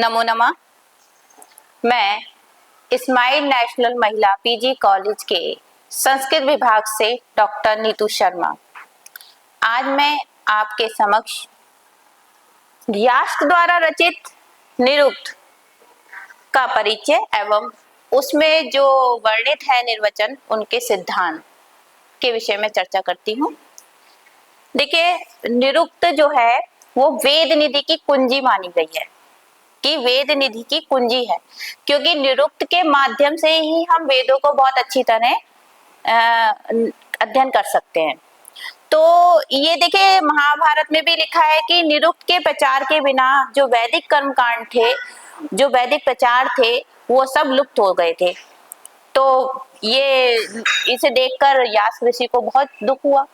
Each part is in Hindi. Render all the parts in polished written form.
नमो नमः। मैं स्माइल नेशनल महिला पीजी कॉलेज के संस्कृत विभाग से डॉक्टर नीतू शर्मा। आज मैं आपके समक्ष यास्क द्वारा रचित निरुक्त का परिचय एवं उसमें जो वर्णित है निर्वचन, उनके सिद्धांत के विषय में चर्चा करती हूँ। देखिए, निरुक्त जो है वो वेद निधि की कुंजी मानी गई है कि वेद निधि की कुंजी है, क्योंकि निरुक्त के माध्यम से ही हम वेदों को बहुत अच्छी तरह अध्ययन कर सकते हैं। तो ये देखिए, महाभारत में भी लिखा है कि निरुक्त के प्रचार के बिना जो वैदिक कर्मकांड थे, जो वैदिक प्रचार थे, वो सब लुप्त हो गए थे। तो ये इसे देखकर यास्क ऋषि को बहुत दुख हुआ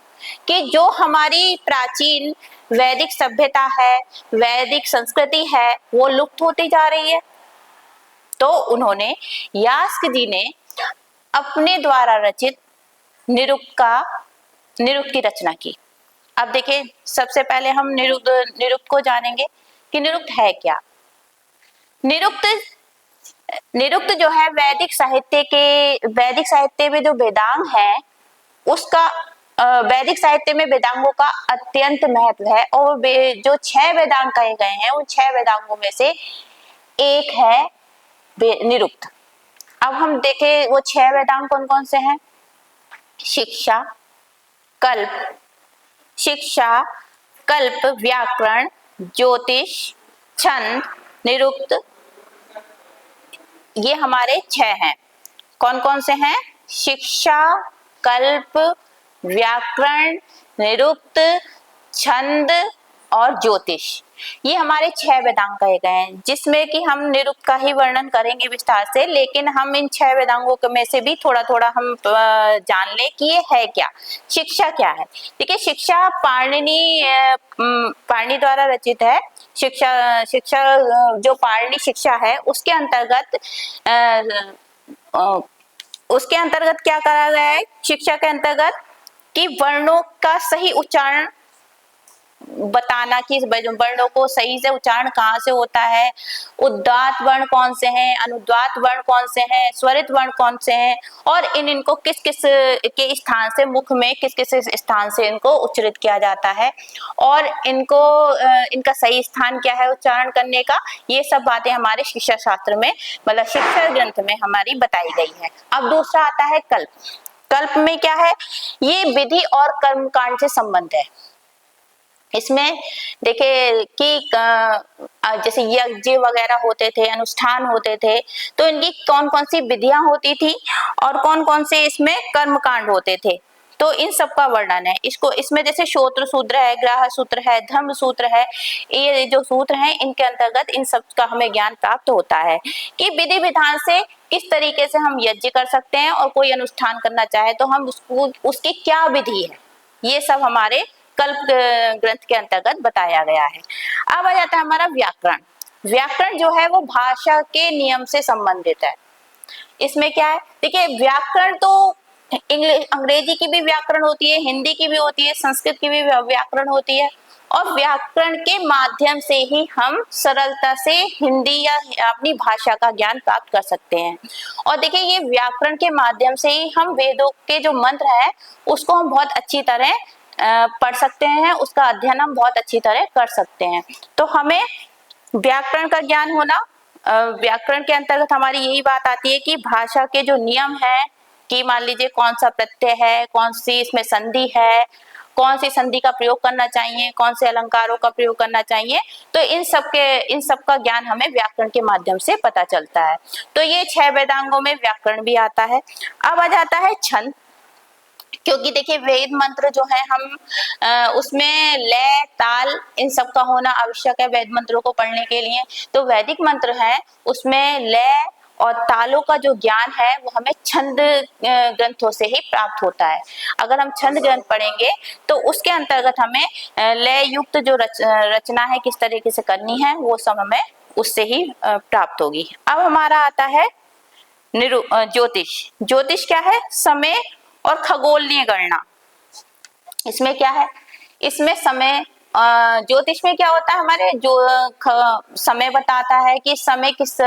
कि जो हमारी प्राचीन वैदिक सभ्यता है, वैदिक संस्कृति है, वो लुप्त होती जा रही है। तो उन्होंने, यास्क जी ने अपने द्वारा रचित निरुक्त की रचना की। अब देखिए, सबसे पहले हम निरुक्त को जानेंगे कि निरुक्त है क्या। निरुक्त जो है वैदिक साहित्य में जो वेदांग है, उसका वैदिक साहित्य में वेदांगों का अत्यंत महत्व है और जो 6 वेदांग कहे गए हैं, उन 6 वेदांगों में से एक है निरुक्त। अब हम देखें वो 6 वेदांग कौन कौन से हैं। कल्प, व्याकरण, ज्योतिष, छंद, निरुक्त, ये हमारे 6 हैं। कौन कौन से हैं? शिक्षा, कल्प, व्याकरण, निरुक्त, छंद और ज्योतिष। ये हमारे 6 वेदांग कहे गए हैं, जिसमें कि हम निरुक्त का ही वर्णन करेंगे विस्तार से, लेकिन हम इन 6 वेदांगों में से भी थोड़ा थोड़ा हम जान ले कि ये है क्या। शिक्षा क्या है? देखिए, शिक्षा पाणिनि द्वारा रचित है। शिक्षा जो पाणिनि शिक्षा है, उसके अंतर्गत क्या करा गया है? शिक्षा के अंतर्गत कि वर्णों का सही उच्चारण बताना, कि वर्णों को सही से उच्चारण कहाँ से होता है, उदात्त वर्ण कौन से हैं, अनुदात्त वर्ण कौन से हैं, स्वरित वर्ण कौन से हैं, और इनको किस किस के स्थान से, मुख में किस किस स्थान से इनको उच्चारित किया जाता है, और इनका सही स्थान क्या है उच्चारण करने का। ये सब बातें हमारे शिक्षा शास्त्र में, मतलब शिक्षा ग्रंथ में हमारी बताई गई है। अब दूसरा आता है कल्प। कल्प में क्या है? ये विधि और कर्मकांड से संबंध है। इसमें देखिए कि जैसे यज्ञ वगैरह होते थे, अनुष्ठान होते थे, तो इनकी कौन कौन सी विधियां होती थी और कौन कौन से इसमें कर्मकांड होते थे, तो इन सब का वर्णन है। इसमें जैसे श्रोत्र सूत्र है, ग्राह सूत्र है, धर्म सूत्र है, ये जो सूत्र हैं, इनके अंतर्गत इन सब का हमें ज्ञान प्राप्त होता है कि विधि विधान से किस तरीके से हम यज्ञ कर सकते हैं, और कोई अनुष्ठान करना चाहे तो हम उसकी क्या विधि है, ये सब हमारे कल्प ग्रंथ के अंतर्गत बताया गया है। अब आ जाता है हमारा व्याकरण। व्याकरण जो है वो भाषा के नियम से संबंधित है। इसमें क्या है? देखिए, व्याकरण तो अंग्रेजी की भी व्याकरण होती है, हिंदी की भी होती है, संस्कृत की भी व्याकरण होती है, और व्याकरण के माध्यम से ही हम सरलता से हिंदी या अपनी भाषा का ज्ञान प्राप्त कर सकते हैं। और देखिए, ये व्याकरण के माध्यम से ही हम वेदों के जो मंत्र है, उसको हम बहुत अच्छी तरह पढ़ सकते हैं, उसका अध्ययन हम बहुत अच्छी तरह कर सकते हैं। तो हमें व्याकरण का ज्ञान होना, व्याकरण के अंतर्गत हमारी यही बात आती है कि भाषा के जो नियम है, कि मान लीजिए कौन सा प्रत्यय है, कौन सी इसमें संधि है, कौन सी संधि का प्रयोग करना चाहिए, कौन से अलंकारों का प्रयोग करना चाहिए, तो इन सब का ज्ञान हमें व्याकरण के माध्यम से पता चलता है। तो ये 6 वेदांगों में व्याकरण भी आता है। अब आ जाता है छंद, क्योंकि देखिए वेद मंत्र जो है हम उसमें लय, ताल, इन सब का होना आवश्यक है वेद मंत्रों को पढ़ने के लिए। तो वैदिक मंत्र है, उसमें लय और तालों का जो ज्ञान है वो हमें छंद ग्रंथों से ही प्राप्त होता है। अगर हम छंद ग्रंथ पढ़ेंगे तो उसके अंतर्गत हमें लय युक्त जो रचना है किस तरीके से करनी है, वो सब हमें उससे ही प्राप्त होगी। अब हमारा आता है ज्योतिष। ज्योतिष क्या है? समय और खगोलीय गणना। इसमें क्या है? इसमें समय ज्योतिष में क्या होता है, हमारे जो समय बताता है कि समय किस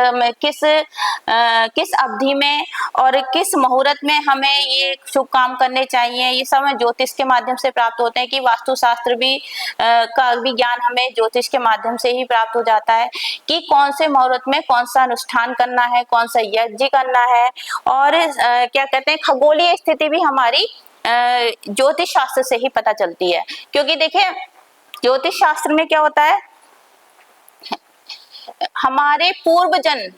अवधि में और किस मुहूर्त में हमें ये शुभ काम करने चाहिए, ये सब हमें ज्योतिष के माध्यम से प्राप्त होते हैं। कि वास्तुशास्त्र भी का भी ज्ञान हमें ज्योतिष के माध्यम से ही प्राप्त हो जाता है कि कौन से मुहूर्त में कौन सा अनुष्ठान करना है, कौन सा यज्ञ करना है। और क्या कहते हैं, खगोलीय स्थिति भी हमारी ज्योतिष शास्त्र से ही पता चलती है। क्योंकि देखिए ज्योतिष शास्त्र में क्या होता है, हमारे पूर्व जन्म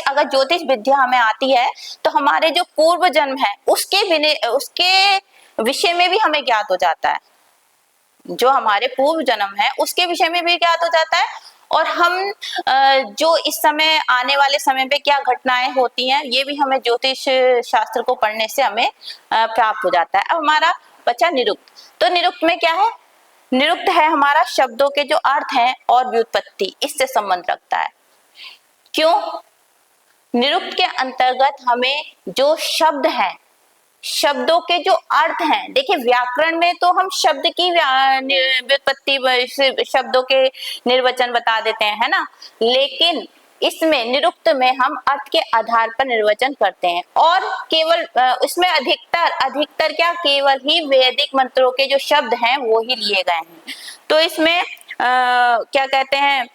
अगर ज्योतिष विद्या हमें आती है तो हमारे जो पूर्व जन्म है उसके विषय में भी हमें ज्ञात हो जाता है। जो हमारे पूर्व जन्म है उसके विषय में भी ज्ञात हो जाता है। और हम जो इस समय आने वाले समय पे क्या घटनाएं होती हैं ये भी हमें ज्योतिष शास्त्र को पढ़ने से हमें प्राप्त हो जाता है। अब हमारा बचा निरुक्त। तो निरुक्त में क्या है, निरुक्त है हमारा शब्दों के जो अर्थ हैं और व्युत्पत्ति, इससे संबंध रखता है। क्यों? निरुक्त के अंतर्गत हमें जो शब्द हैं, शब्दों के जो अर्थ हैं, देखिए व्याकरण में तो हम शब्द की व्युत्पत्ति, शब्दों के निर्वचन बता देते हैं, है ना। लेकिन इसमें निरुक्त में हम अर्थ के आधार पर निर्वचन करते हैं। और केवल इसमें अधिकतर क्या, केवल ही वैदिक मंत्रों के जो शब्द हैं वो ही लिए गए हैं। तो इसमें क्या कहते हैं,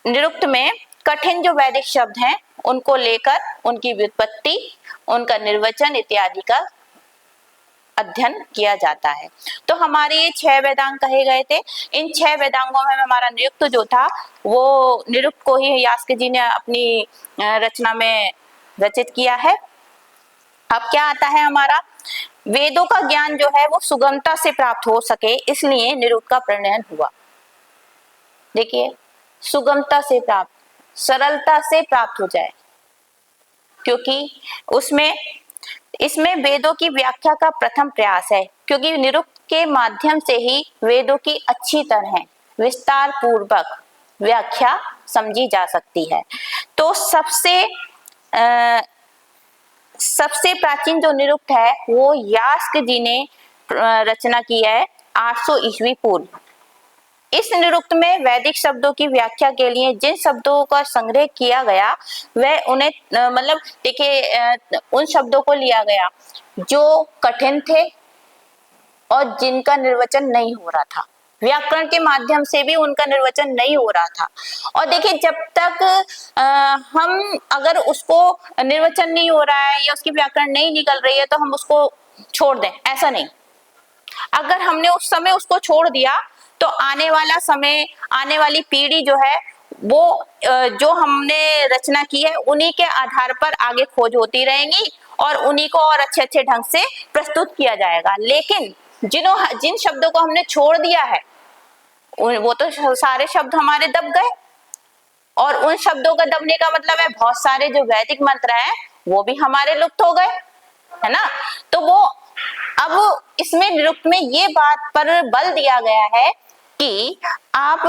निरुक्त में कठिन जो वैदिक शब्द हैं उनको लेकर उनकी व्युत्पत्ति, उनका निर्वचन इत्यादि का अध्ययन किया जाता है। तो हमारे ये 6 वेदांग कहे गए थे। इन 6 वेदांगों में हमारा निरुक्त जो था वो निरुक्त को ही यास्क जी ने अपनी रचना में रचित किया है। अब क्या आता है हमारा, वेदों का ज्ञान जो है वो सुगमता से प्राप्त हो सके इसलिए निरुक्त का प्रणयन हुआ। देखिए सुगमता से प्राप्त, सरलता से प्राप्त हो जाए, क्योंकि इसमें वेदों की व्याख्या का प्रथम प्रयास है। क्योंकि निरुक्त के माध्यम से ही वेदों की अच्छी तरह विस्तार पूर्वक व्याख्या समझी जा सकती है। तो सबसे प्राचीन जो निरुक्त है वो यास्क जी ने रचना की है 800 ईस्वी पूर्व। इस निरुक्त में वैदिक शब्दों की व्याख्या के लिए जिन शब्दों का संग्रह किया गया वह उन्हें मतलब देखिए उन शब्दों को लिया गया जो कठिन थे और जिनका निर्वचन नहीं हो रहा था। व्याकरण के माध्यम से भी उनका निर्वचन नहीं हो रहा था। और देखिए जब तक हम अगर उसको निर्वचन नहीं हो रहा है या उसकी व्याकरण नहीं निकल रही है तो हम उसको छोड़ दें, ऐसा नहीं। अगर हमने उस समय उसको छोड़ दिया तो आने वाला समय, आने वाली पीढ़ी जो है वो जो हमने रचना की है उन्हीं के आधार पर आगे खोज होती रहेंगी और उन्हीं को और अच्छे अच्छे ढंग से प्रस्तुत किया जाएगा। लेकिन जिन शब्दों को हमने छोड़ दिया है वो तो सारे शब्द हमारे दब गए। और उन शब्दों का दबने का मतलब है बहुत सारे जो वैदिक मंत्र हैं वो भी हमारे लुप्त हो गए, है ना। तो वो अब इसमें निरुक्त में ये बात पर बल दिया गया है कि आप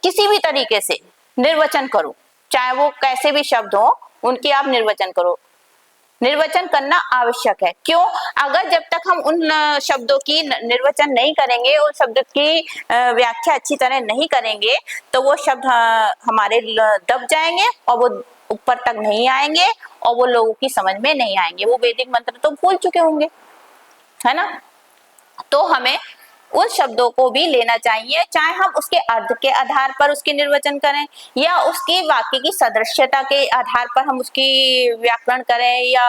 किसी भी तरीके से निर्वचन करो, चाहे वो कैसे भी शब्द हो उनकी आप निर्वचन करो। निर्वचन करना आवश्यक है। क्यों? अगर जब तक हम उन शब्दों की निर्वचन नहीं करेंगे, उन शब्द की व्याख्या अच्छी तरह नहीं करेंगे तो वो शब्द हमारे दब जाएंगे और वो ऊपर तक नहीं आएंगे और वो लोगों की समझ में नहीं आएंगे। वो वैदिक मंत्र तो भूल चुके होंगे, है ना। तो हमें उन शब्दों को भी लेना चाहिए, चाहे हम उसके अर्थ के आधार पर उसकी निर्वचन करें या उसकी वाक्य की सदृश्यता के आधार पर हम उसकी व्याकरण करें या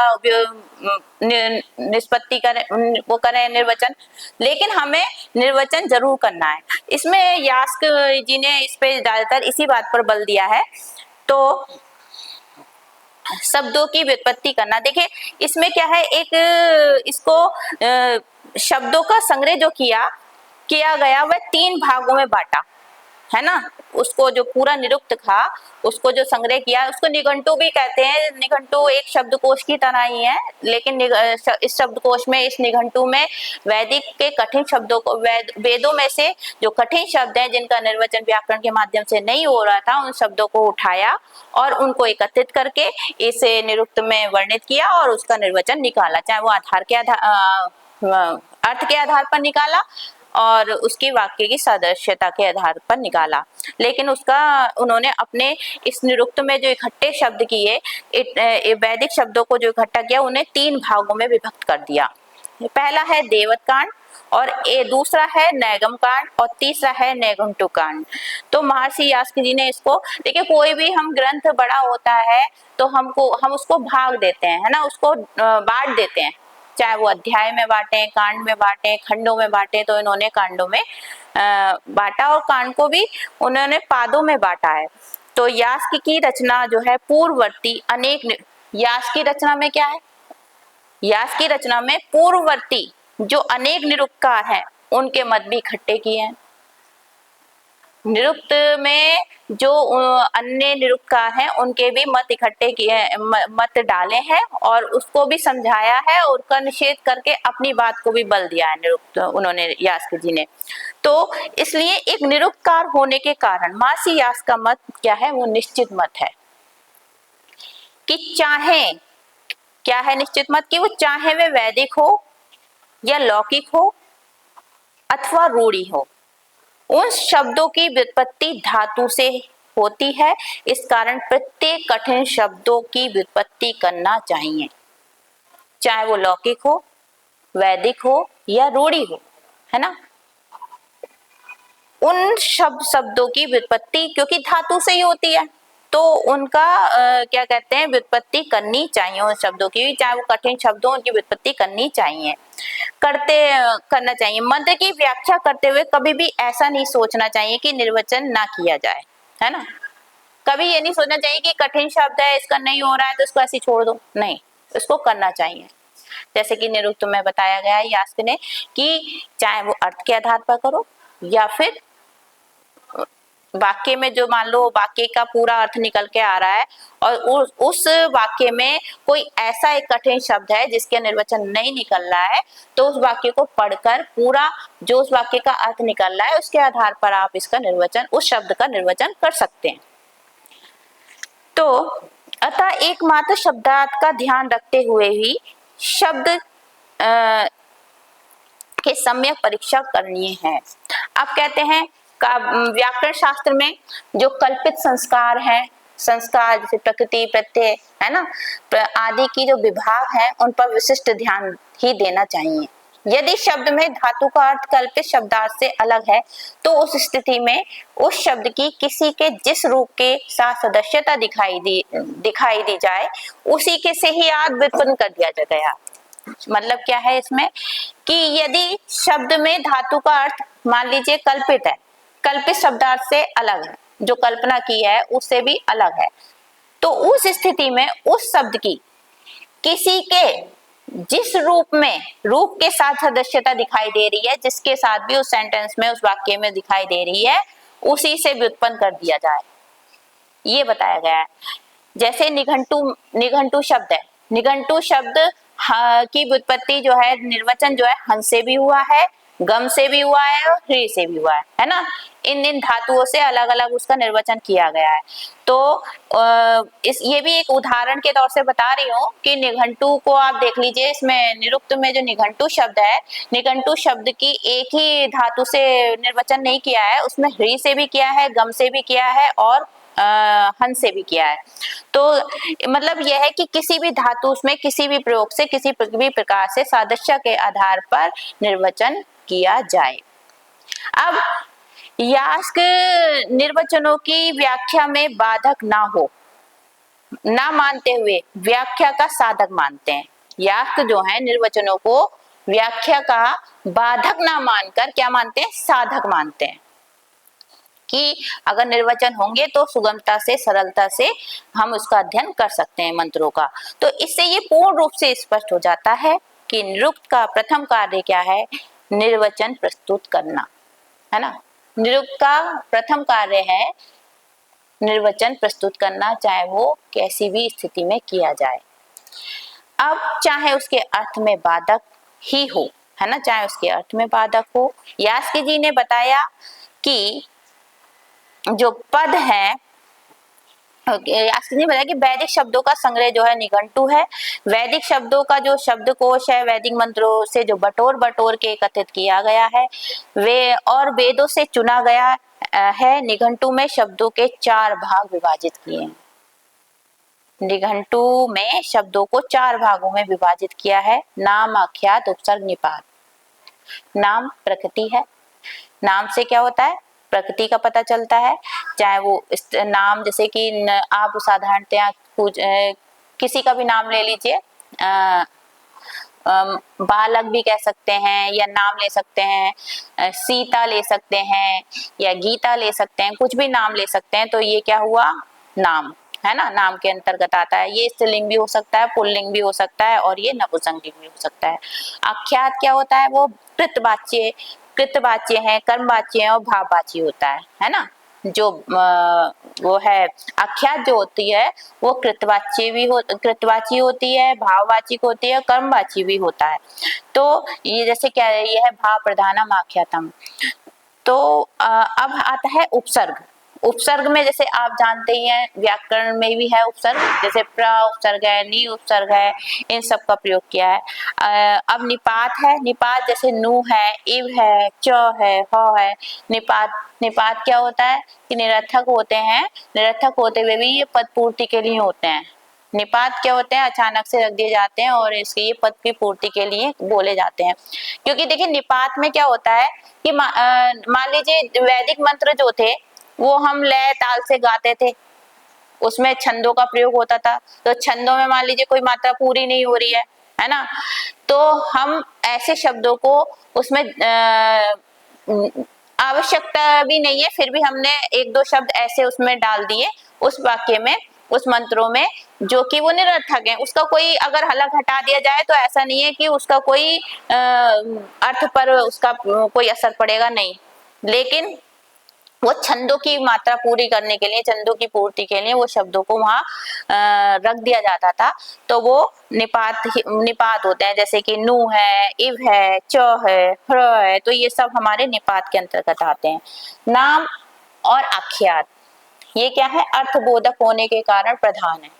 निष्पत्ति करें, वो करें निर्वचन। लेकिन हमें निर्वचन जरूर करना है। इसमें यास्क जी ने इस पे ज्यादातर इसी बात पर बल दिया है। तो शब्दों की व्युत्पत्ति करना, देखिए इसमें क्या है, एक इसको शब्दों का संग्रह जो किया गया वह 3 भागों में बांटा, है ना। उसको जो पूरा निरुक्त था उसको जो संग्रह किया उसको निघंटु भी कहते हैं। निघंटु एक शब्दकोश की तरह ही है, लेकिन इस शब्दकोश में, इस निघंटु में वैदिक के कठिन शब्दों को, वेदों में से जो कठिन शब्द हैं जिनका निर्वचन व्याकरण के माध्यम से नहीं हो रहा था, उन शब्दों को उठाया और उनको एकत्रित करके इस निरुक्त में वर्णित किया और उसका निर्वचन निकाला। चाहे वो अर्थ के आधार पर निकाला और उसकी वाक्य की सदस्यता के आधार पर निकाला। लेकिन उसका उन्होंने अपने इस निरुक्त में जो इकट्ठे शब्द किए, वैदिक शब्दों को जो इकट्ठा किया, उन्हें 3 भागों में विभक्त कर दिया। पहला है देवत कांड, और दूसरा है नैगम कांड, और तीसरा है नैघंटु कांड। तो महर्षि यास्क जी ने इसको, देखिए कोई भी हम ग्रंथ बड़ा होता है तो हम उसको भाग देते हैं, है ना, उसको बांट देते हैं, चाहे वो अध्याय में बांटे, कांड में बांटे, खंडों में बांटे। तो इन्होंने कांडों में बांटा, और कांड को भी उन्होंने पादों में बांटा है। तो यास्क की रचना जो है पूर्ववर्ती अनेक, यास्क की रचना में क्या है, यास्क की रचना में पूर्ववर्ती जो अनेक निरुक्तकार हैं उनके मत भी इकट्ठे किए हैं। निरुक्त में जो अन्य निरुक्तकार हैं उनके भी मत इकट्ठे किए, मत डाले हैं, और उसको भी समझाया है, और उसका निषेध करके अपनी बात को भी बल दिया है निरुक्त उन्होंने, यास्क जी ने। तो इसलिए एक निरुक्तकार होने के कारण महर्षि यास्क का मत क्या है, वो निश्चित मत है कि चाहे क्या है, निश्चित मत कि वो चाहे वे वैदिक हो या लौकिक हो अथवा रूढ़ी हो, उन शब्दों की व्युत्पत्ति धातु से होती है। इस कारण प्रत्येक कठिन शब्दों की व्युत्पत्ति करना चाहिए, चाहे वो लौकिक हो, वैदिक हो या रूढ़ी हो, है ना। उन शब्दों की व्युत्पत्ति क्योंकि धातु से ही होती है, तो उनका क्या कहते हैं, व्युत्पत्ति करनी चाहिए उन शब्दों की, चाहे वो कठिन शब्द हो, उनकी व्युत्पत्ति करनी चाहिए, करना चाहिए। मंत्र की व्याख्या करते हुए कभी भी ऐसा नहीं सोचना चाहिए कि निर्वचन ना किया जाए, है ना। कभी ये नहीं सोचना चाहिए कि कठिन शब्द है, इसका नहीं हो रहा है तो इसको ऐसे छोड़ दो, नहीं, इसको करना चाहिए। जैसे कि निरुक्त में बताया गया है यास्क ने कि चाहे वो अर्थ के आधार पर करो, या फिर वाक्य में जो मान लो वाक्य का पूरा अर्थ निकल के आ रहा है, और उस वाक्य में कोई ऐसा एक कठिन शब्द है जिसके निर्वचन नहीं निकल रहा है, तो उस वाक्य को पढ़कर पूरा जो उस वाक्य का अर्थ निकल रहा है उसके आधार पर आप इसका निर्वचन, उस शब्द का निर्वचन कर सकते हैं। तो अतः एकमात्र शब्दार्थ का ध्यान रखते हुए ही शब्द के सम्यक परीक्षा करनी है। आप कहते हैं व्याकरण शास्त्र में जो कल्पित संस्कार है, संस्कार जैसे प्रकृति, प्रत्यय, है ना, आदि की जो विभाग है उन पर विशिष्ट ध्यान ही देना चाहिए। यदि शब्द में धातु का अर्थ कल्पित शब्दार्थ से अलग है तो उस स्थिति में उस शब्द की किसी के जिस रूप के साथ सदस्यता दिखाई दी जाए उसी के से ही अर्थ व्युत्पन्न कर दिया गया। मतलब क्या है इसमें कि यदि शब्द में धातु का अर्थ मान लीजिए कल्पित है, कल्पित शब्दार्थ से अलग है, जो कल्पना की है उससे भी अलग है, तो उस स्थिति में उस शब्द की किसी के जिस रूप के साथ सदस्यता दिखाई दे रही है, जिसके साथ भी उस सेंटेंस में, उस वाक्य में दिखाई दे रही है, उसी से व्युत्पन्न कर दिया जाए, ये बताया गया है। जैसे निघंटु शब्द है, निघंटु शब्द की व्युत्पत्ति जो है, निर्वचन जो है, हंस से भी हुआ है, गम से भी हुआ है और ह्री से भी हुआ है ना। इन धातुओं से अलग अलग उसका निर्वचन किया गया है। तो ये भी एक उदाहरण के तौर से बता रही हूँ कि निघंटु को आप देख लीजिए, इसमें निरुक्त में जो निघंटु शब्द है, निघंटु शब्द की एक ही धातु से निर्वचन नहीं किया है, उसमें ह्री से भी किया है, गम से भी किया है और हंस से भी किया है। तो मतलब यह है कि किसी भी धातु उसमें किसी भी प्रयोग से, किसी भी प्रकार से सादृश्य के आधार पर निर्वचन किया जाए। अब यास्क निर्वचनों की व्याख्या में बाधक ना मानते हुए व्याख्या का साधक मानते हैं। यास्क जो है निर्वचनों को व्याख्या का बाधक ना मानकर क्या मानते हैं, साधक मानते हैं कि अगर निर्वचन होंगे तो सुगमता से, सरलता से हम उसका अध्ययन कर सकते हैं मंत्रों का। तो इससे ये पूर्ण रूप से स्पष्ट हो जाता है कि निरुक्त का प्रथम कार्य क्या है, निर्वचन प्रस्तुत करना, है ना। निरुक्त का प्रथम कार्य है निर्वचन प्रस्तुत करना, चाहे वो कैसी भी स्थिति में किया जाए। अब चाहे उसके अर्थ में बाधक ही हो, है ना, चाहे उसके अर्थ में बाधक हो। यास्क जी ने बताया कि जो पद है यास्क ने बताया कि वैदिक शब्दों का संग्रह जो है निघंटु है। वैदिक शब्दों का जो शब्दकोश है वैदिक मंत्रों से जो बटोर बटोर के एकत्रित किया गया है वे और वेदों से चुना गया है। निघंटु में शब्दों के 4 भाग विभाजित किए हैं। निघंटु में शब्दों को 4 भागों में विभाजित किया है। नाम, आख्यात, उपसर्ग, निपात। नाम प्रकृति है। नाम से क्या होता है, प्रकृति का पता चलता है। चाहे वो नाम जैसे कि आप साधारणतया किसी का भी नाम ले लीजिए, बालक भी कह सकते हैं या नाम ले सकते हैं, सीता ले सकते हैं या गीता ले सकते हैं, कुछ भी नाम ले सकते हैं। तो ये क्या हुआ, नाम है ना, नाम के अंतर्गत आता है। ये स्त्रीलिंग भी हो सकता है, पुल्लिंग भी हो सकता है और ये नपुंसकलिंग भी हो सकता है। आख्यात क्या होता है, वो कृतवाच्य है, कर्मवाच्य है और भाववाच्य होता है ना। जो वो है आख्यात जो होती है वो कृतवाची होती है, भाववाचिक होती है, कर्मवाची भी होता है। तो ये जैसे क्या है, ये है भाव प्रधानम आख्यातम। तो अब आता है उपसर्ग। उपसर्ग में जैसे आप जानते ही हैं व्याकरण में भी है उपसर्ग, जैसे प्र उपसर्ग है, नी उपसर्ग है, इन सब का प्रयोग किया है। अब निपात है। निपात जैसे नु है, इव है, च है, ह है। निपात क्या होता है कि निरर्थक होते हैं, निरर्थक होते हुए भी ये पद पूर्ति के लिए होते हैं। निपात क्या होते हैं, अचानक से रख दिए जाते हैं और इसके ये पद की पूर्ति के लिए बोले जाते हैं। क्योंकि देखिए निपात में क्या होता है कि मान लीजिए वैदिक मंत्र जो थे वो हम लय ताल से गाते थे, उसमें छंदों का प्रयोग होता था। तो छंदों में मान लीजिए कोई मात्रा पूरी नहीं हो रही है ना, तो हम ऐसे शब्दों को उसमें आवश्यकता भी नहीं है, फिर भी हमने 1-2 शब्द ऐसे उसमें डाल दिए उस वाक्य में, उस मंत्रों में, जो कि वो निरर्थक है। उसका कोई अगर हलक हटा दिया जाए तो ऐसा नहीं है कि उसका कोई अर्थ पर उसका कोई असर पड़ेगा, नहीं। लेकिन वो छंदों की मात्रा पूरी करने के लिए, छंदों की पूर्ति के लिए वो शब्दों को वहां रख दिया जाता था। तो वो निपात होते हैं, जैसे कि नु है, इव है, च है, ह्र है। तो ये सब हमारे निपात के अंतर्गत आते हैं। नाम और आख्यात ये क्या है, अर्थबोधक होने के कारण प्रधान है।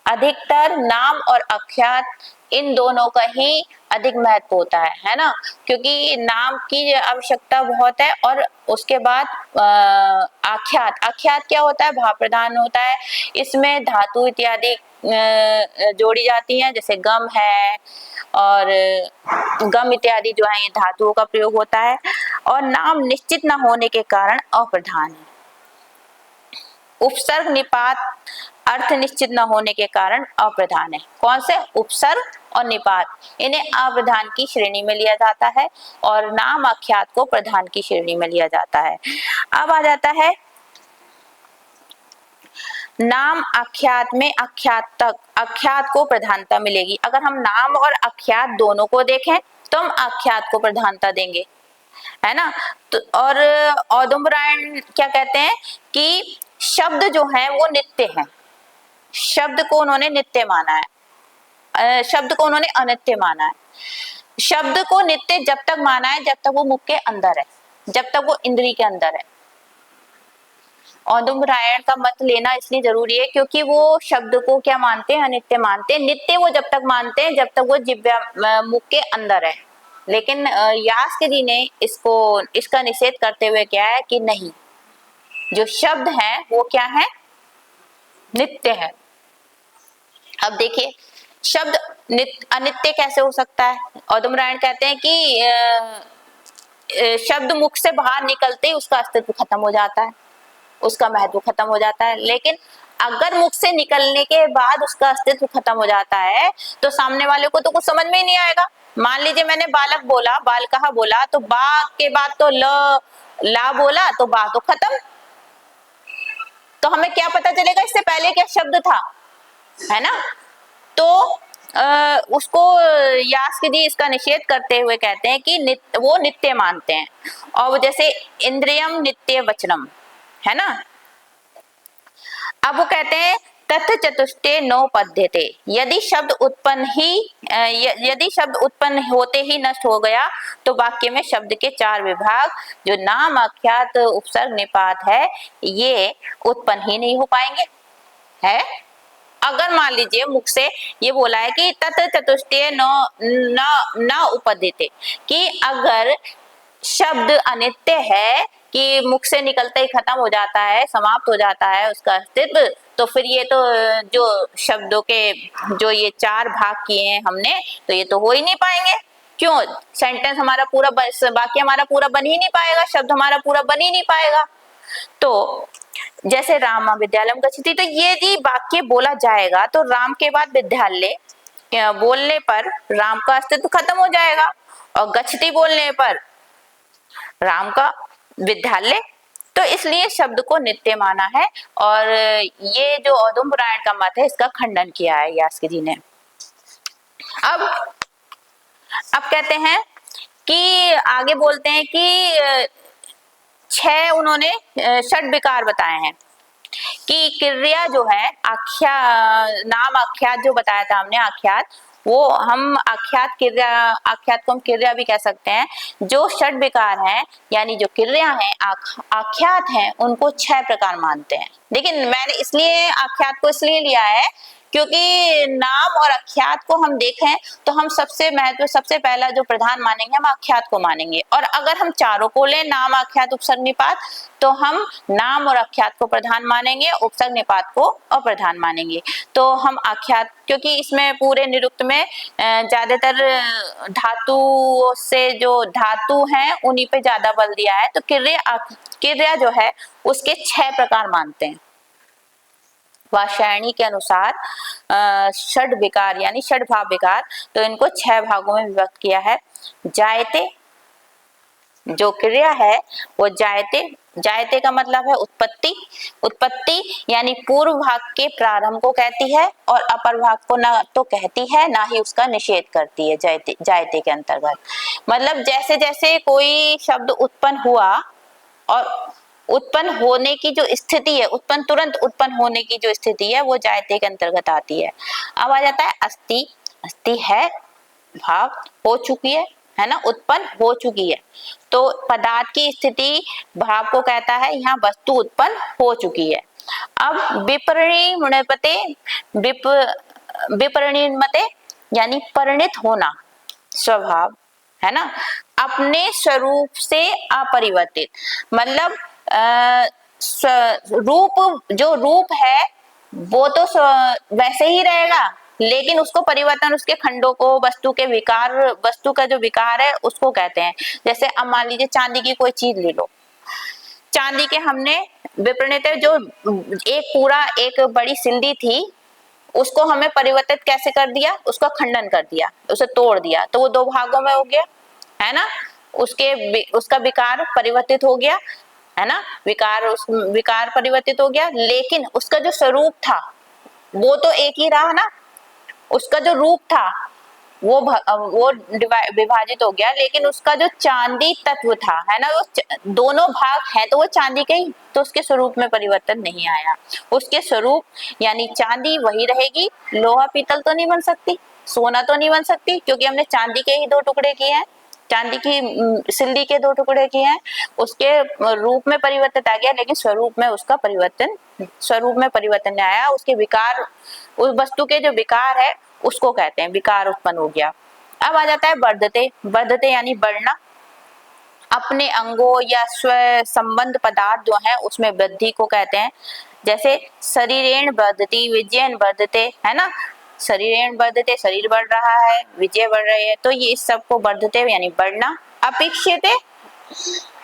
अधिकतर नाम और आख्यात इन दोनों का ही अधिक महत्व होता है ना, क्योंकि नाम की आवश्यकता बहुत है और उसके बाद आख्यात क्या होता है, भाव प्रधान होता है। इसमें धातु इत्यादि जोड़ी जाती हैं, जैसे गम है और गम इत्यादि जो है ये धातुओं का प्रयोग होता है। और नाम निश्चित न होने के कारण अप्रधान है। उपसर्ग निपात अर्थ निश्चित न होने के कारण अप्रधान है। कौन से, उपसर्ग और निपात, इन्हें अप्रधान की श्रेणी में लिया जाता है और नाम आख्यात को प्रधान की श्रेणी में लिया जाता है। अब आ जाता है नाम आख्यात में आख्यात को प्रधानता मिलेगी। अगर हम नाम और आख्यात दोनों को देखें तो हम आख्यात को प्रधानता देंगे, है ना। तो और औदुंबरायण क्या कहते हैं कि शब्द जो है वो नित्य है। शब्द को उन्होंने नित्य माना है, शब्द को उन्होंने अनित्य माना है। शब्द को नित्य जब तक माना है जब तक वो मुख के अंदर है, जब तक वो इंद्री के अंदर है। औदुंबरायण का मत लेना इसलिए जरूरी है क्योंकि वो शब्द को क्या मानते हैं, अनित्य मानते हैं। नित्य वो जब तक मानते हैं जब तक वो जिह्वा मुख के अंदर है। लेकिन यास्क जी ने इसका निषेध करते हुए क्या है कि नहीं, जो शब्द है वो क्या है, नित्य है। अब देखिए शब्द अनित्य कैसे हो सकता है। औदुंबरायण कहते हैं कि शब्द मुख से बाहर निकलते ही उसका अस्तित्व खत्म हो जाता है, उसका महत्व खत्म हो जाता है। लेकिन अगर मुख से निकलने के बाद उसका अस्तित्व खत्म हो जाता है तो सामने वाले को तो कुछ समझ में ही नहीं आएगा। मान लीजिए मैंने बालक बोला, बाल कहा बोला, तो बा के बाद तो ला बोला, तो बा तो खत्म। तो हमें क्या पता चलेगा इससे पहले क्या शब्द था, है ना। तो उसको यास्क जी इसका निषेध करते हुए कहते हैं कि वो नित्य मानते हैं। और वो जैसे इंद्रियम नित्य वचनम, है ना। अब वो कहते हैं तथ चतुष्टय नोपद्यते, यदि शब्द उत्पन्न होते ही नष्ट हो गया तो वाक्य में शब्द के चार विभाग जो नाम, आख्यात, उपसर्ग, निपात है ये उत्पन्न ही नहीं हो पाएंगे। है अगर मान लीजिए मुख से ये बोला है कि तथ चतुष्टय न उपद्यते, कि अगर शब्द अनित्य है कि मुख से निकलते ही खत्म हो जाता है, समाप्त हो जाता है उसका अस्तित्व, तो फिर ये तो जो शब्दों के जो ये चार भाग किए हैं हमने, तो ये तो हो ही नहीं पाएंगे। क्यों? सेंटेंस हमारा पूरा, वाक्य हमारा पूरा बन ही नहीं पाएगा, शब्द हमारा पूरा बन ही नहीं पाएगा। तो जैसे राम विद्यालयम गच्छति, तो यदि वाक्य बोला जाएगा तो राम के बाद विद्यालय बोलने पर राम का अस्तित्व खत्म हो जाएगा, और गच्छति बोलने पर राम का विद्यालय, तो इसलिए शब्द को नित्य माना है। और ये जो औदुंब पुराण का मत है इसका खंडन किया है यास्क जी ने। अब कहते हैं कि आगे बोलते हैं कि 6 उन्होंने षड विकार बताए हैं कि क्रिया जो है नाम आख्यात जो बताया था हमने, आख्यात, वो हम आख्यात को हम क्रिया भी कह सकते हैं। जो षड विकार हैं यानी जो क्रिया हैं, आख्यात हैं, उनको 6 प्रकार मानते हैं। लेकिन मैंने इसलिए आख्यात को इसलिए लिया है क्योंकि नाम और आख्यात को हम देखें तो हम सबसे पहला जो प्रधान मानेंगे हम आख्यात को मानेंगे, और अगर हम चारों को लें, नाम, आख्यात, उपसर्ग, निपात, तो हम नाम और आख्यात को प्रधान मानेंगे, उपसर्ग, निपात को अप्रधान मानेंगे। तो हम आख्यात, क्योंकि इसमें पूरे निरुक्त में ज्यादातर धातु से जो धातु हैं उन्हीं पे ज्यादा बल दिया है, तो क्रिया जो है उसके 6 प्रकार मानते हैं। वात्स्यायनी के अनुसार षड विकार यानी षड भाव विकार, तो इनको 6 भागों में विभक्त किया है। जायते, जो क्रिया है वो जायते का मतलब है उत्पत्ति यानी पूर्व भाग के प्रारंभ को कहती है, और अपर भाग को ना तो कहती है ना ही उसका निषेध करती है। जायते के अंतर्गत मतलब जैसे जैसे कोई शब्द उत्पन्न हुआ और उत्पन्न होने की जो स्थिति है, तुरंत उत्पन्न होने की जो स्थिति है वो जायते के अंतर्गत आती है। अब आ जाता है अस्ति है, भाव हो चुकी है ना, उत्पन्न हो चुकी है, तो पदार्थ की स्थिति भाव को कहता है, यहाँ वस्तु उत्पन्न हो चुकी है। अब विपरिणमते यानी परिणित होना, स्वभाव है ना, अपने स्वरूप से अपरिवर्तित, मतलब जो रूप है वो तो वैसे ही रहेगा, लेकिन उसको परिवर्तन, उसके खंडों को, वस्तु का जो विकार है उसको कहते हैं। जैसे अब मान लीजिए चांदी की कोई चीज ले लो, चांदी के हमने विपरीत, जो एक बड़ी सिल्ली थी उसको हमें परिवर्तित कैसे कर दिया, उसका खंडन कर दिया, उसे तोड़ दिया, तो वो 2 भागों में हो गया, है ना, उसका विकार परिवर्तित हो गया, है ना, विकार परिवर्तित हो गया, लेकिन उसका जो स्वरूप था वो तो एक ही रहा ना, उसका जो रूप था वो विभाजित हो गया, लेकिन उसका जो चांदी तत्व था, है ना, वो दोनों भाग है तो वो चांदी के ही, तो उसके स्वरूप में परिवर्तन नहीं आया। उसके स्वरूप यानी चांदी वही रहेगी, लोहा पीतल तो नहीं बन सकती, सोना तो नहीं बन सकती, क्योंकि हमने चांदी के ही 2 टुकड़े किए हैं, चांदी की सिल्ली के 2 टुकड़े किए हैं, उसके रूप में परिवर्तन आ गया, लेकिन स्वरूप में परिवर्तन नहीं आया। उसके विकार, उस वस्तु के जो विकार है उसको कहते हैं, विकार उत्पन्न हो गया। अब आ जाता है वर्धते यानी बढ़ना, अपने अंगों या स्व संबंध पदार्थ जो है उसमें वृद्धि को कहते हैं। जैसे शरीरेण वर्धति, विजयन वर्धते, है ना, शरीरेण वर्धते, शरीर बढ़ रहा है, विजय बढ़ रही है, तो ये इस सब को वर्धते यानी बढ़ना। अपेक्षिते,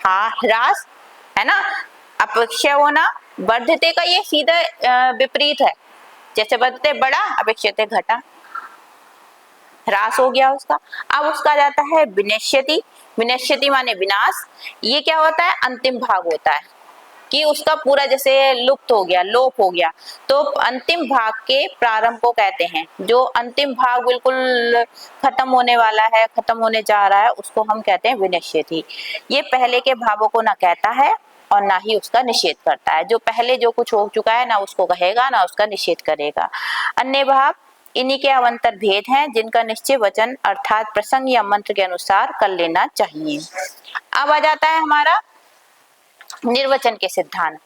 हाँ, ह्रास, है ना, अपेक्षा होना, वर्धते का ये सीधा विपरीत है, जैसे वर्धते बड़ा, अपेक्षिते घटा, ह्रास हो गया उसका। अब उसका जाता है विनश्यति माने विनाश। ये क्या होता है, अंतिम भाग होता है कि उसका पूरा जैसे लुप्त हो गया, लोप हो गया, तो अंतिम भाग के प्रारंभ को कहते हैं। जो अंतिम भाग बिल्कुल खत्म होने वाला है, खत्म होने जा रहा है, उसको हम कहते हैं विनश्यति। ये पहले के भावों को ना कहता है और ना ही उसका निषेध करता है। जो पहले जो कुछ हो चुका है ना उसको कहेगा ना उसका निषेध करेगा। अन्य भाव इन्हीं के अवंतर भेद हैं जिनका निश्चय वचन अर्थात प्रसंग या मंत्र के अनुसार कर लेना चाहिए। अब आ जाता है हमारा निर्वचन के सिद्धांत,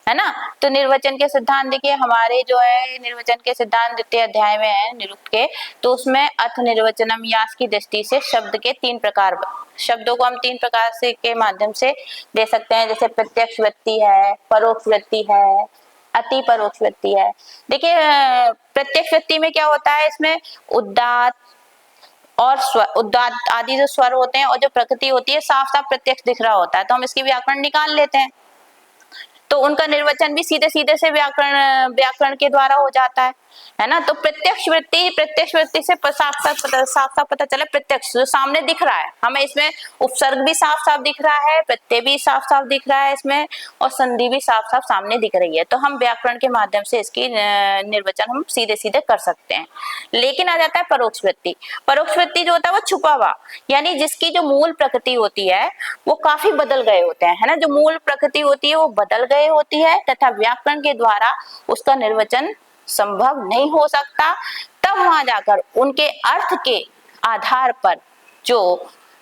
है ना। तो निर्वचन के सिद्धांत देखिए हमारे जो है निर्वचन के सिद्धांत द्वितीय अध्याय में है निरुक्त के, तो उसमें अर्थ निर्वचनम यास की दृष्टि से शब्द के 3 प्रकार, शब्दों को हम 3 प्रकार से के माध्यम से दे सकते हैं, जैसे प्रत्यक्ष वृत्ति है, परोक्ष वृत्ति है, अति परोक्ष वृत्ति है। देखिए प्रत्यक्ष वृत्ति में क्या होता है, इसमें उदात्त और स्वर, उदात्त आदि जो स्वर होते हैं और जो प्रकृति होती है साफ साफ प्रत्यक्ष दिख रहा होता है, तो हम इसकी व्याकरण निकाल लेते हैं, तो उनका निर्वचन भी सीधे सीधे से व्याकरण के द्वारा हो जाता है ना। तो प्रत्यक्ष वृत्ति से साफ साफ पता चला प्रत्यक्ष जो सामने दिख रहा है हमें, इसमें उपसर्ग भी साफ साफ दिख रहा है, प्रत्यय भी साफ साफ दिख रहा है इसमें, और संधि भी साफ साफ सामने दिख रही है, तो हम व्याकरण के माध्यम से इसकी निर्वचन हम सीधे सीधे कर सकते हैं। लेकिन आ जाता है परोक्ष वृत्ति। परोक्ष वृत्ति जो होता है वो छुपा हुआ, यानी जिसकी जो मूल प्रकृति होती है वो काफी बदल गए होते हैं, है ना। जो मूल प्रकृति होती है वो बदल गए होती है तथा व्याकरण के द्वारा उसका निर्वचन संभव नहीं हो सकता, तब वहां जाकर उनके अर्थ के आधार पर जो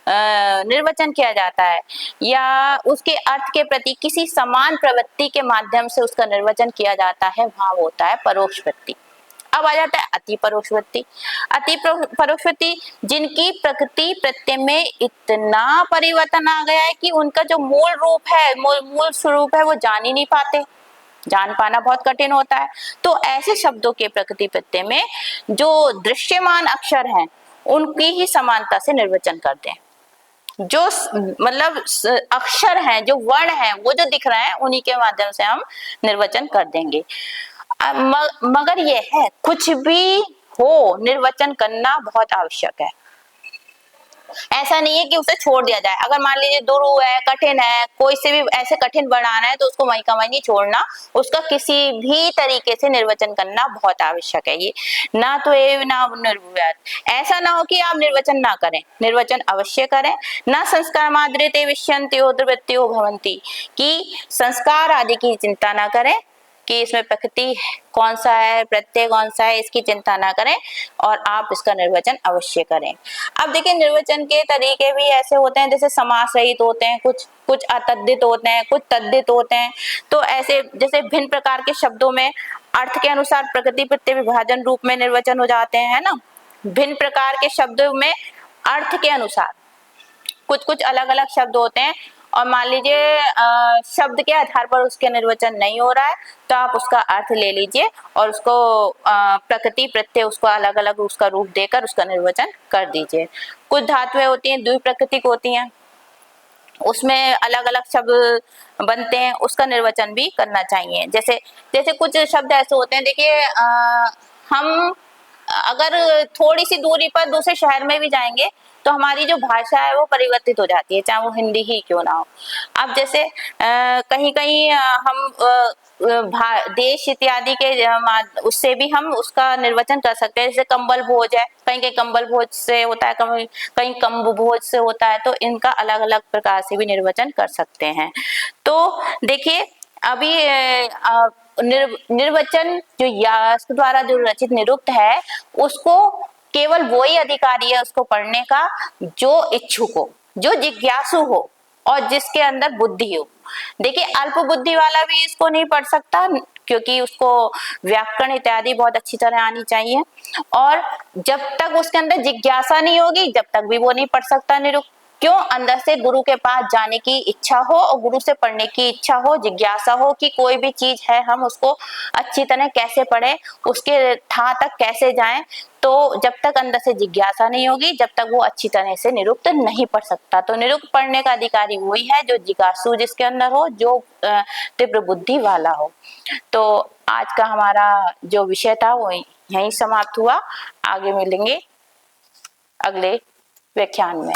निर्वचन किया जाता है या उसके अर्थ के प्रति किसी समान प्रवृत्ति के माध्यम से उसका निर्वचन किया जाता है, वहां होता है परोक्ष वृत्ति। अब आ जाता है अति परोक्ष वृत्ति। अति परोक्ष वृत्ति जिनकी प्रकृति प्रत्यय में इतना परिवर्तन आ गया है कि उनका जो मूल रूप है, मूल स्वरूप है वो जान ही नहीं पाते, जान पाना बहुत कठिन होता है। तो ऐसे शब्दों के प्रकृति प्रत्यय में जो दृश्यमान अक्षर हैं उनकी ही समानता से निर्वचन करते हैं। जो मतलब अक्षर हैं, जो वर्ण हैं, वो जो दिख रहे हैं उन्हीं के माध्यम से हम निर्वचन कर देंगे। मगर ये है कुछ भी हो निर्वचन करना बहुत आवश्यक है। ऐसा नहीं है कि उसे छोड़ दिया जाए। अगर मान लीजिए दुरु है, कठिन है, कोई से भी ऐसे कठिन वर्ण आना है तो उसको वहीं का वहीं नहीं छोड़ना, उसका किसी भी तरीके से निर्वचन करना बहुत आवश्यक है। ये ना तो एव ना निर्व्यात, ऐसा ना हो कि आप निर्वचन ना करें, निर्वचन अवश्य करें। ना संस्कार माद्रिते विष्यन्त्यो दुर्वृत्त्यो भवन्ति, कि संस्कार आदि की चिंता ना करें कि इसमें प्रकृति कौन सा है, प्रत्यय कौन सा है, इसकी चिंता ना करें और आप इसका निर्वचन अवश्य करें। अब देखिए निर्वचन के तरीके भी ऐसे होते हैं, जैसे समास रहित होते हैं, कुछ अतद्धित होते हैं, कुछ तद्धित होते हैं। तो ऐसे जैसे भिन्न प्रकार के शब्दों में अर्थ के अनुसार प्रकृति प्रत्यय विभाजन रूप में निर्वचन हो जाते हैं, है ना। भिन्न प्रकार के शब्दों में अर्थ के अनुसार कुछ अलग अलग शब्द होते हैं, और मान लीजिए शब्द के आधार पर उसके निर्वचन नहीं हो रहा है तो आप उसका अर्थ ले लीजिए और उसको प्रकृति प्रत्यय उसको अलग अलग उसका रूप देकर उसका निर्वचन कर दीजिए। कुछ धातुएं होती हैं द्विप्रकृतिक होती हैं, उसमें अलग अलग शब्द बनते हैं, उसका निर्वचन भी करना चाहिए। जैसे कुछ शब्द ऐसे होते हैं, देखिए हम अगर थोड़ी सी दूरी पर दूसरे शहर में भी जाएंगे तो हमारी जो भाषा है वो परिवर्तित हो जाती है, चाहे वो हिंदी ही क्यों ना हो। अब जैसे कहीं कहीं हम देश इत्यादि के उससे भी हम उसका निर्वचन कर सकते हैं। जैसे कंबल भोज है, कहीं कहीं कंबल भोज से होता है, कहीं कम्ब भोज से होता है, तो इनका अलग अलग प्रकार से भी निर्वचन कर सकते हैं। तो देखिए अभी निर्वचन जो यास द्वारा जो रचित निरुक्त है उसको केवल वही अधिकारी है उसको पढ़ने का जो इच्छुक हो, जो जिज्ञासु हो और जिसके अंदर बुद्धि हो। देखिए अल्प बुद्धि वाला भी इसको नहीं पढ़ सकता, क्योंकि उसको व्याकरण इत्यादि बहुत अच्छी तरह आनी चाहिए, और जब तक उसके अंदर जिज्ञासा नहीं होगी जब तक भी वो नहीं पढ़ सकता निरुक्त। क्यों? अंदर से गुरु के पास जाने की इच्छा हो और गुरु से पढ़ने की इच्छा हो, जिज्ञासा हो कि कोई भी चीज है हम उसको अच्छी तरह कैसे पढ़ें, उसके था तक कैसे जाएं। तो जब तक अंदर से जिज्ञासा नहीं होगी जब तक वो अच्छी तरह से निरुक्त नहीं पढ़ सकता। तो निरुक्त पढ़ने का अधिकारी वही है जो जिज्ञासु जिसके अंदर हो, जो तीव्र बुद्धि वाला हो। तो आज का हमारा जो विषय था वो यहीं समाप्त हुआ। आगे मिलेंगे अगले व्याख्यान में।